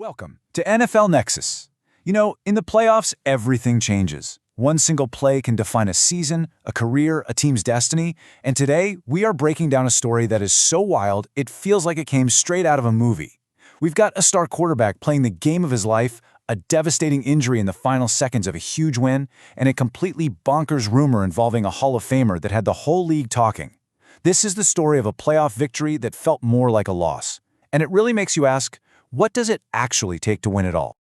Welcome to NFL Nexus. You know, in the playoffs, everything changes. One single play can define a season, a career, a team's destiny, and today we are breaking down a story that is so wild it feels like it came straight out of a movie. We've got a star quarterback playing the game of his life, a devastating injury in the final seconds of a huge win, and a completely bonkers rumor involving a Hall of Famer that had the whole league talking. This is the story of a playoff victory that felt more like a loss. And it really makes you ask, what does it actually take to win it all?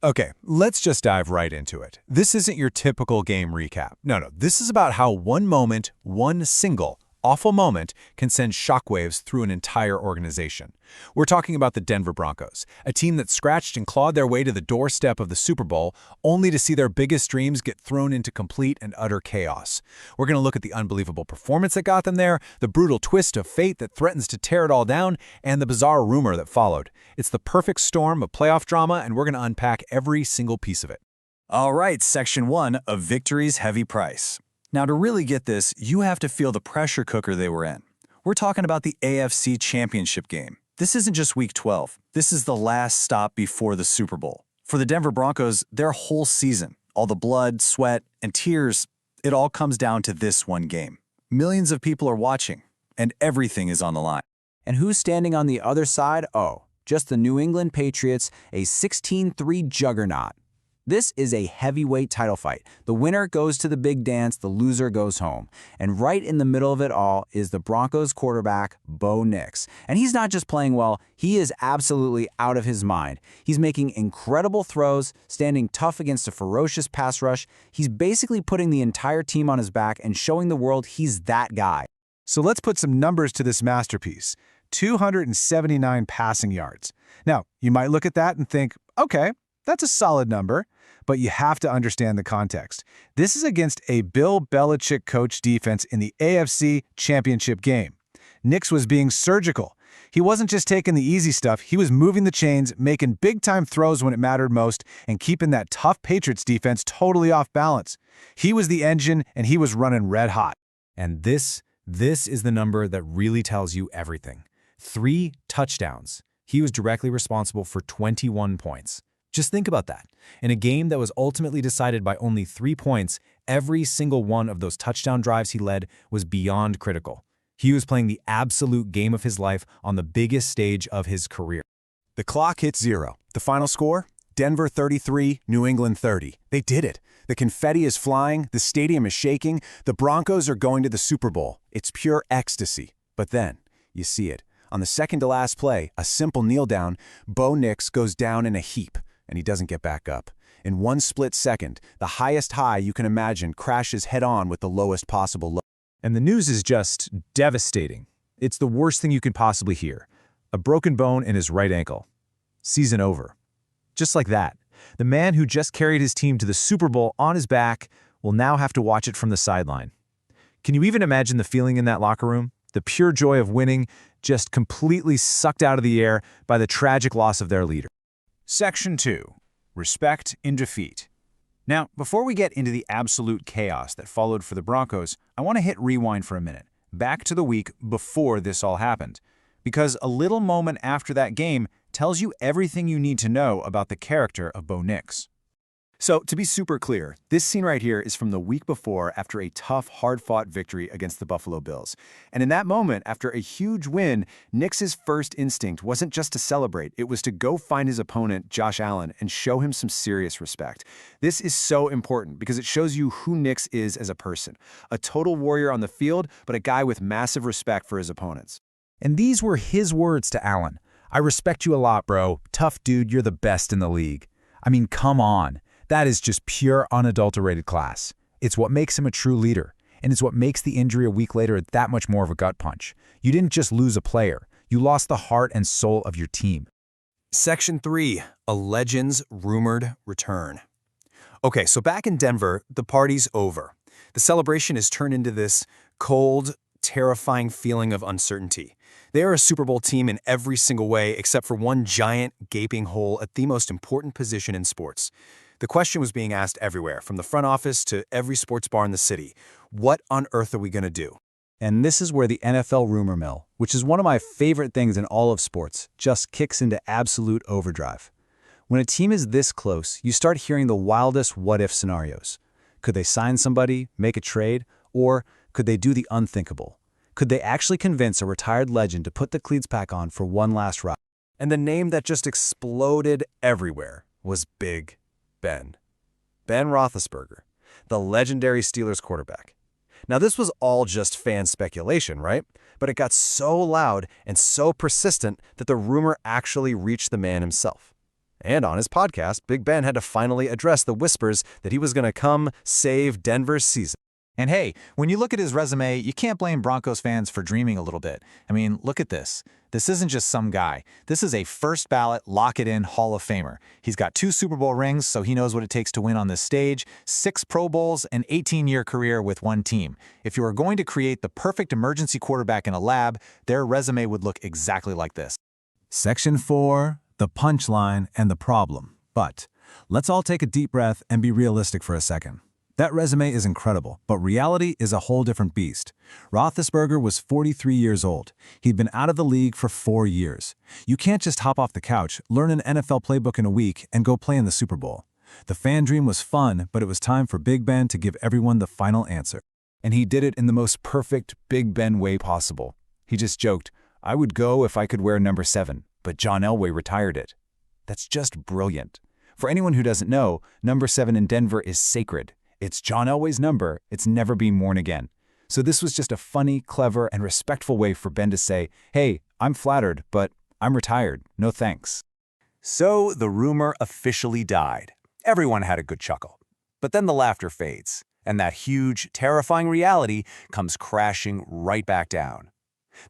Okay, let's just dive right into it. This isn't your typical game recap. No, this is about how one moment, one single, awful moment can send shockwaves through an entire organization. We're talking about the Denver Broncos, a team that scratched and clawed their way to the doorstep of the Super Bowl, only to see their biggest dreams get thrown into complete and utter chaos. We're going to look at the unbelievable performance that got them there, the brutal twist of fate that threatens to tear it all down, and the bizarre rumor that followed. It's the perfect storm of playoff drama, and we're going to unpack every single piece of it. All right, Section 1 of Victory's Heavy Price. Now, to really get this, you have to feel the pressure cooker they were in. We're talking about the AFC Championship game. This isn't just Week 12. This is the last stop before the Super Bowl. For the Denver Broncos, their whole season, all the blood, sweat, and tears, it all comes down to this one game. Millions of people are watching, and everything is on the line. And who's standing on the other side? Oh, just the New England Patriots, a 16-3 juggernaut. This is a heavyweight title fight. The winner goes to the big dance, the loser goes home. And right in the middle of it all is the Broncos quarterback, Bo Nix. And he's not just playing well, he is absolutely out of his mind. He's making incredible throws, standing tough against a ferocious pass rush. He's basically putting the entire team on his back and showing the world he's that guy. So let's put some numbers to this masterpiece. 279 passing yards. Now, you might look at that and think, okay, that's a solid number, but you have to understand the context. This is against a Bill Belichick coach defense in the AFC Championship game. Nix was being surgical. He wasn't just taking the easy stuff, he was moving the chains, making big-time throws when it mattered most, and keeping that tough Patriots defense totally off balance. He was the engine, and he was running red hot. And this is the number that really tells you everything. 3 touchdowns. He was directly responsible for 21 points. Just think about that. In a game that was ultimately decided by only 3 points, every single one of those touchdown drives he led was beyond critical. He was playing the absolute game of his life on the biggest stage of his career. The clock hits 0. The final score? Denver 33, New England 30. They did it. The confetti is flying, the stadium is shaking, the Broncos are going to the Super Bowl. It's pure ecstasy. But then, you see it. On the second-to-last play, a simple kneel-down, Bo Nix goes down in a heap, and he doesn't get back up. In one split second, the highest high you can imagine crashes head-on with the lowest possible low. And the news is just devastating. It's the worst thing you could possibly hear. A broken bone in his right ankle. Season over. Just like that, the man who just carried his team to the Super Bowl on his back will now have to watch it from the sideline. Can you even imagine the feeling in that locker room? The pure joy of winning just completely sucked out of the air by the tragic loss of their leader. Section 2. Respect in Defeat. Now, before we get into the absolute chaos that followed for the Broncos, I want to hit rewind for a minute, back to the week before this all happened, because a little moment after that game tells you everything you need to know about the character of Bo Nix. So, to be super clear, this scene right here is from the week before after a tough, hard-fought victory against the Buffalo Bills. And in that moment, after a huge win, Nix's first instinct wasn't just to celebrate, it was to go find his opponent, Josh Allen, and show him some serious respect. This is so important because it shows you who Nix is as a person. A total warrior on the field, but a guy with massive respect for his opponents. And these were his words to Allen. "I respect you a lot, bro. Tough dude, you're the best in the league." I mean, come on. That is just pure, unadulterated class. It's what makes him a true leader, and it's what makes the injury a week later that much more of a gut punch. You didn't just lose a player, you lost the heart and soul of your team. Section 3. A legend's rumored return. Okay, so back in Denver, the party's over. The celebration has turned into this cold, terrifying feeling of uncertainty. They are a Super Bowl team in every single way except for one giant, gaping hole at the most important position in sports. The question was being asked everywhere, from the front office to every sports bar in the city. What on earth are we going to do? And this is where the NFL rumor mill, which is one of my favorite things in all of sports, just kicks into absolute overdrive. When a team is this close, you start hearing the wildest what-if scenarios. Could they sign somebody, make a trade, or could they do the unthinkable? Could they actually convince a retired legend to put the cleats back on for one last ride? And the name that just exploded everywhere was Big Ben. Ben Roethlisberger, the legendary Steelers quarterback. Now, this was all just fan speculation, right? But it got so loud and so persistent that the rumor actually reached the man himself. And on his podcast, Big Ben had to finally address the whispers that he was going to come save Denver's season. And hey, when you look at his resume, you can't blame Broncos fans for dreaming a little bit. I mean, look at this. This isn't just some guy. This is a first-ballot, lock-it-in Hall of Famer. He's got 2 Super Bowl rings, so he knows what it takes to win on this stage, 6 Pro Bowls, an 18-year career with one team. If you were going to create the perfect emergency quarterback in a lab, their resume would look exactly like this. Section 4, the punchline and the problem. But let's all take a deep breath and be realistic for a second. That resume is incredible, but reality is a whole different beast. Roethlisberger was 43 years old. He'd been out of the league for 4 years. You can't just hop off the couch, learn an NFL playbook in a week, and go play in the Super Bowl. The fan dream was fun, but it was time for Big Ben to give everyone the final answer. And he did it in the most perfect Big Ben way possible. He just joked, "I would go if I could wear number 7, but John Elway retired it." That's just brilliant. For anyone who doesn't know, number 7 in Denver is sacred. It's John Elway's number. It's never been worn again. So this was just a funny, clever, and respectful way for Ben to say, "Hey, I'm flattered, but I'm retired. No thanks." So the rumor officially died. Everyone had a good chuckle. But then the laughter fades, and that huge, terrifying reality comes crashing right back down.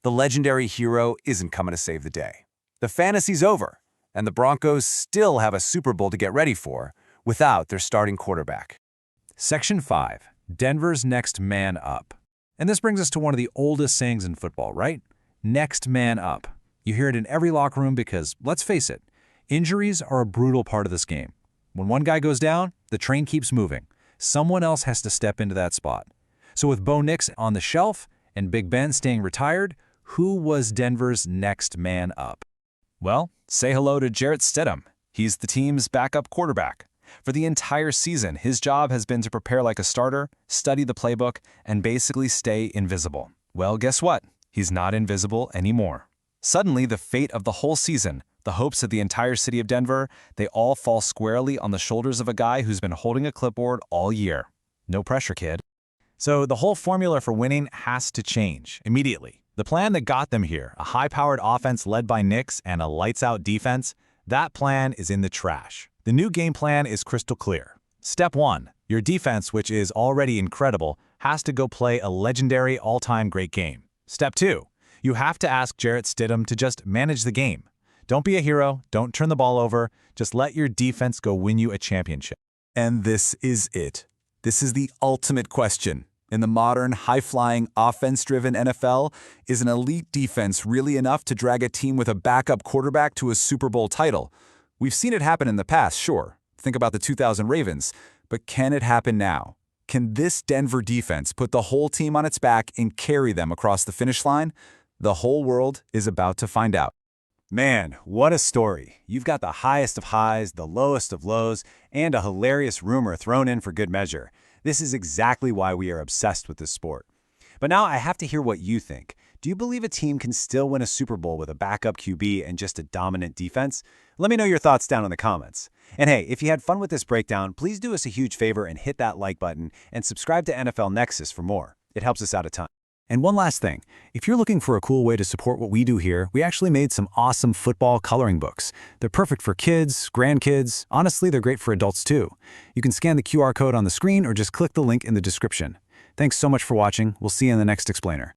The legendary hero isn't coming to save the day. The fantasy's over, and the Broncos still have a Super Bowl to get ready for without their starting quarterback. Section 5, Denver's next man up. And this brings us to one of the oldest sayings in football, right? Next man up. You hear it in every locker room because, let's face it, injuries are a brutal part of this game. When one guy goes down, the train keeps moving. Someone else has to step into that spot. So with Bo Nix on the shelf and Big Ben staying retired, who was Denver's next man up? Well, say hello to Jarrett Stidham. He's the team's backup quarterback. For the entire season, his job has been to prepare like a starter, study the playbook, and basically stay invisible. Well, guess what? He's not invisible anymore. Suddenly, the fate of the whole season, the hopes of the entire city of Denver, they all fall squarely on the shoulders of a guy who's been holding a clipboard all year. No pressure, kid. So the whole formula for winning has to change immediately. The plan that got them here, a high-powered offense led by Nix and a lights-out defense, that plan is in the trash. The new game plan is crystal clear. Step 1, your defense, which is already incredible, has to go play a legendary all-time great game. Step 2, you have to ask Jarrett Stidham to just manage the game. Don't be a hero, don't turn the ball over, just let your defense go win you a championship. And this is it. This is the ultimate question. In the modern, high-flying, offense-driven NFL, is an elite defense really enough to drag a team with a backup quarterback to a Super Bowl title? We've seen it happen in the past, sure. Think about the 2000 Ravens. But can it happen now? Can this Denver defense put the whole team on its back and carry them across the finish line? The whole world is about to find out. Man, what a story. You've got the highest of highs, the lowest of lows, and a hilarious rumor thrown in for good measure. This is exactly why we are obsessed with this sport. But now I have to hear what you think. Do you believe a team can still win a Super Bowl with a backup QB and just a dominant defense? Let me know your thoughts down in the comments. And hey, if you had fun with this breakdown, please do us a huge favor and hit that like button and subscribe to NFL Nexus for more. It helps us out a ton. And one last thing, if you're looking for a cool way to support what we do here, we actually made some awesome football coloring books. They're perfect for kids, grandkids, honestly, they're great for adults too. You can scan the QR code on the screen or just click the link in the description. Thanks so much for watching. We'll see you in the next explainer.